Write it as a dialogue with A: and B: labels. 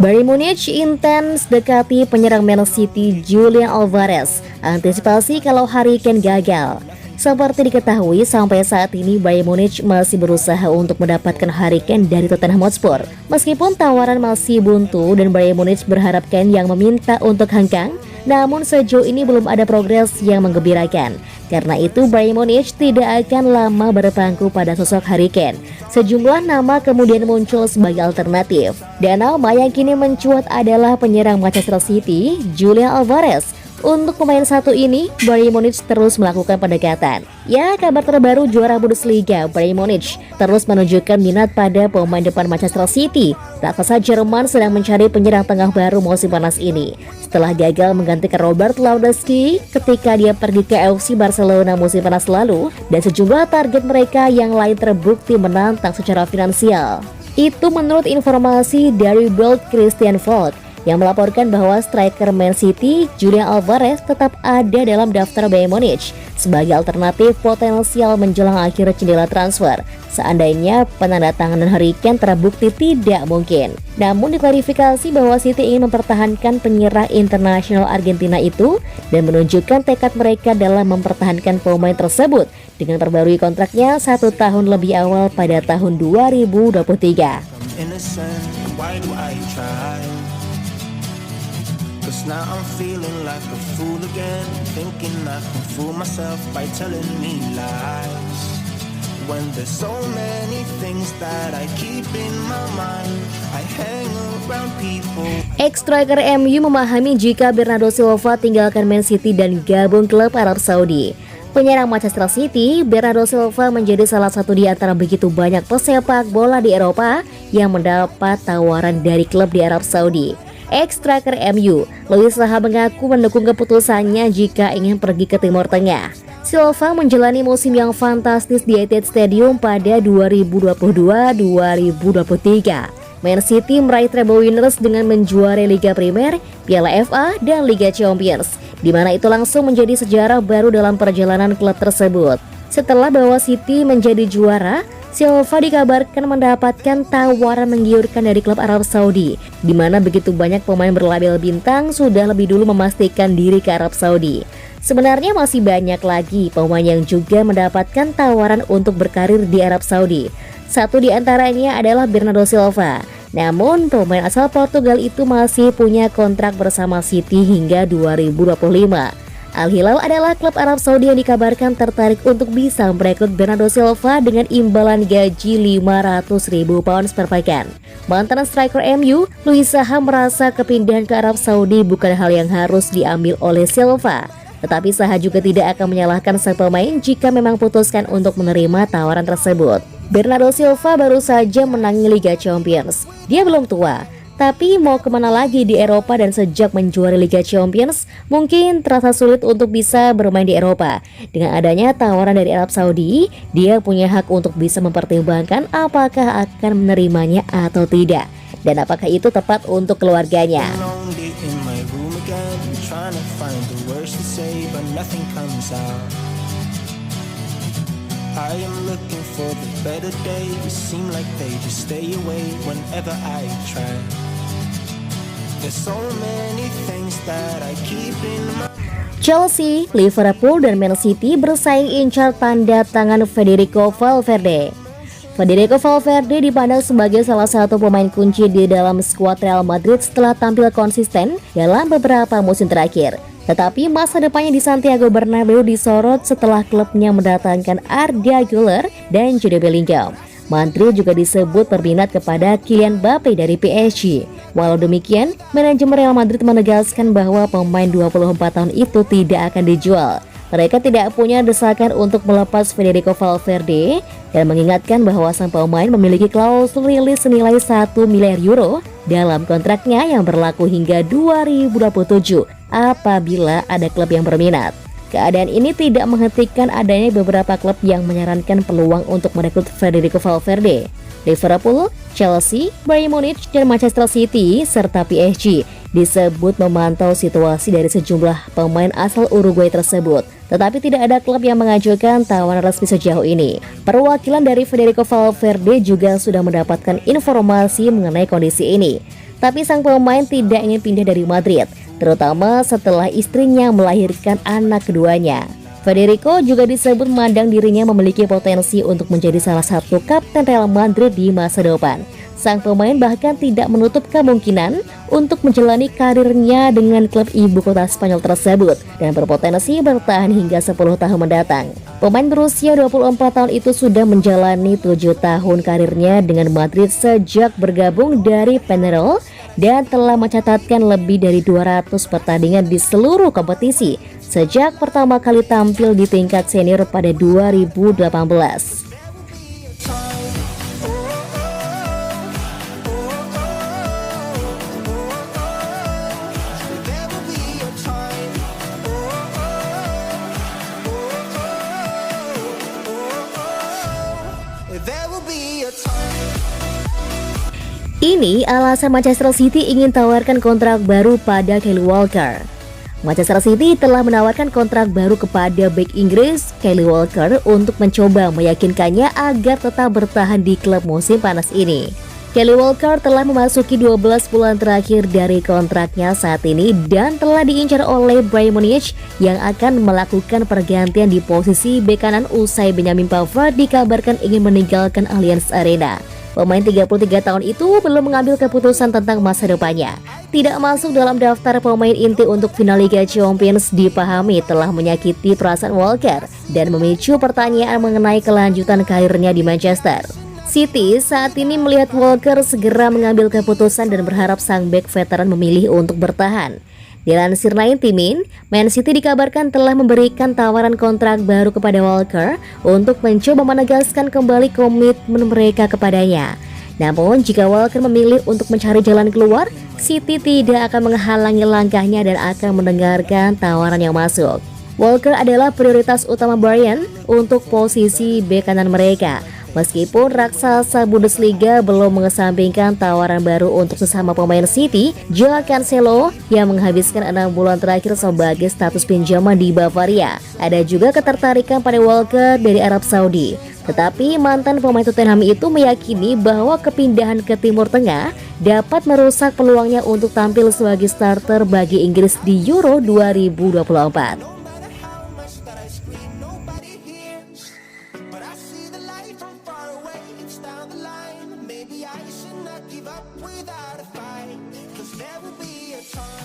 A: Bayern Munich intens dekati penyerang Man City Julian Alvarez, antisipasi kalau Harry Kane gagal. Seperti diketahui, sampai saat ini Bayern Munich masih berusaha untuk mendapatkan Harry Kane dari Tottenham Hotspur. Meskipun tawaran masih buntu dan Bayern Munich berharap Kane yang meminta untuk hengkang, namun sejauh ini belum ada progres yang menggembirakan. Karena itu Bayern Munich tidak akan lama berpangku pada sosok Harry Kane. Sejumlah nama kemudian muncul sebagai alternatif. Dan nama yang kini mencuat adalah penyerang Manchester City, Julian Alvarez. Untuk pemain satu ini, Bayern Munich terus melakukan pendekatan. Ya, kabar terbaru juara Bundesliga, Bayern Munich terus menunjukkan minat pada pemain depan Manchester City. Raksasa Jerman sedang mencari penyerang tengah baru musim panas ini. Setelah gagal menggantikan Robert Lewandowski ketika dia pergi ke FC Barcelona musim panas lalu, dan sejumlah target mereka yang lain terbukti menantang secara finansial. Itu menurut informasi dari Bild Christian Vogt, yang melaporkan bahwa striker Man City Julian Alvarez tetap ada dalam daftar Bayern Munich sebagai alternatif potensial menjelang akhir jendela transfer seandainya penandatanganan Harry Kane terbukti tidak mungkin. Namun diklarifikasi bahwa City ingin mempertahankan penyerang internasional Argentina itu dan menunjukkan tekad mereka dalam mempertahankan pemain tersebut dengan perbarui kontraknya 1 tahun lebih awal pada tahun 2023. Cause now I'm feeling like a fool again, thinking I can fool myself by telling me lies. When there's so many things that I keep in my mind, I hang around people. Ex-striker MU memahami jika Bernardo Silva tinggalkan Man City dan gabung klub Arab Saudi. Penyerang Manchester City, Bernardo Silva menjadi salah satu di antara begitu banyak pesepak bola di Eropa yang mendapat tawaran dari klub di Arab Saudi. Ex-striker MU, Louis Saha mengaku mendukung keputusannya jika ingin pergi ke Timur Tengah. Silva menjalani musim yang fantastis di Etihad Stadium pada 2022-2023. Man City meraih treble winners dengan menjuarai Liga Primer, Piala FA, dan Liga Champions, di mana itu langsung menjadi sejarah baru dalam perjalanan klub tersebut. Setelah bawa City menjadi juara, Silva dikabarkan mendapatkan tawaran menggiurkan dari klub Arab Saudi, di mana begitu banyak pemain berlabel bintang sudah lebih dulu memastikan diri ke Arab Saudi. Sebenarnya masih banyak lagi pemain yang juga mendapatkan tawaran untuk berkarir di Arab Saudi. Satu di antaranya adalah Bernardo Silva. Namun pemain asal Portugal itu masih punya kontrak bersama City hingga 2025. Al-Hilal adalah klub Arab Saudi yang dikabarkan tertarik untuk bisa merekrut Bernardo Silva dengan imbalan gaji 500.000 pounds per pekan. Mantan striker MU, Louis Saha merasa kepindahan ke Arab Saudi bukan hal yang harus diambil oleh Silva. Tetapi Saha juga tidak akan menyalahkan sang pemain jika memang putuskan untuk menerima tawaran tersebut. Bernardo Silva baru saja menangi Liga Champions. Dia belum tua, tapi mau kemana lagi di Eropa, dan sejak menjuari Liga Champions mungkin terasa sulit untuk bisa bermain di Eropa. Dengan adanya tawaran dari Arab Saudi, dia punya hak untuk bisa mempertimbangkan apakah akan menerimanya atau tidak, dan apakah itu tepat untuk keluarganya. I am looking for the better days. Seem like they just stay away whenever I try. There's so many things that I keep in my... Chelsea, Liverpool, dan Man City bersaing incar tanda tangan Federico Valverde. Federico Valverde dipandang sebagai salah satu pemain kunci di dalam skuad Real Madrid setelah tampil konsisten dalam beberapa musim terakhir. Tetapi masa depannya di Santiago Bernabeu disorot setelah klubnya mendatangkan Arda Güler dan Jude Bellingham. Madrid juga disebut berminat kepada Kylian Mbappe dari PSG. Walau demikian, manajemen Real Madrid menegaskan bahwa pemain 24 tahun itu tidak akan dijual. Mereka tidak punya desakan untuk melepas Federico Valverde dan mengingatkan bahwa sang pemain memiliki klausul rilis senilai 1 miliar euro dalam kontraknya yang berlaku hingga 2027 apabila ada klub yang berminat. Keadaan ini tidak menghentikan adanya beberapa klub yang menyarankan peluang untuk merekrut Federico Valverde. Liverpool, Chelsea, Bayern Munich, dan Manchester City serta PSG disebut memantau situasi dari sejumlah pemain asal Uruguay tersebut. Tetapi tidak ada klub yang mengajukan tawaran resmi sejauh ini. Perwakilan dari Federico Valverde juga sudah mendapatkan informasi mengenai kondisi ini. Tapi sang pemain tidak ingin pindah dari Madrid, terutama setelah istrinya melahirkan anak keduanya. Federico juga disebut memandang dirinya memiliki potensi untuk menjadi salah satu kapten Real Madrid di masa depan. Sang pemain bahkan tidak menutup kemungkinan untuk menjalani karirnya dengan klub ibu kota Spanyol tersebut dan berpotensi bertahan hingga 10 tahun mendatang. Pemain berusia 24 tahun itu sudah menjalani 7 tahun karirnya dengan Madrid sejak bergabung dari Peñarol dan telah mencatatkan lebih dari 200 pertandingan di seluruh kompetisi sejak pertama kali tampil di tingkat senior pada 2018. Ini alasan Manchester City ingin tawarkan kontrak baru pada Kyle Walker. Manchester City telah menawarkan kontrak baru kepada bek Inggris Kyle Walker untuk mencoba meyakinkannya agar tetap bertahan di klub musim panas ini. Kyle Walker telah memasuki 12 bulan terakhir dari kontraknya saat ini dan telah diincar oleh Bayern Munich yang akan melakukan pergantian di posisi bek kanan usai Benjamin Pavard dikabarkan ingin meninggalkan Allianz Arena. Pemain 33 tahun itu belum mengambil keputusan tentang masa depannya. Tidak masuk dalam daftar pemain inti untuk final Liga Champions dipahami telah menyakiti perasaan Walker dan memicu pertanyaan mengenai kelanjutan karirnya di Manchester. City saat ini melihat Walker segera mengambil keputusan dan berharap sang bek veteran memilih untuk bertahan. Dilansir 90 Min, Man City dikabarkan telah memberikan tawaran kontrak baru kepada Walker untuk mencoba menegaskan kembali komitmen mereka kepadanya. Namun jika Walker memilih untuk mencari jalan keluar, City tidak akan menghalangi langkahnya dan akan mendengarkan tawaran yang masuk. Walker adalah prioritas utama Bayern untuk posisi bek kanan mereka. Meskipun raksasa Bundesliga belum mengesampingkan tawaran baru untuk sesama pemain City, Joao Cancelo yang menghabiskan 6 bulan terakhir sebagai status pinjaman di Bavaria. Ada juga ketertarikan pada Walker dari Arab Saudi. Tetapi mantan pemain Tottenham itu meyakini bahwa kepindahan ke Timur Tengah dapat merusak peluangnya untuk tampil sebagai starter bagi Inggris di Euro 2024.
B: Maybe I should not give up without a fight, 'cause there will be a time.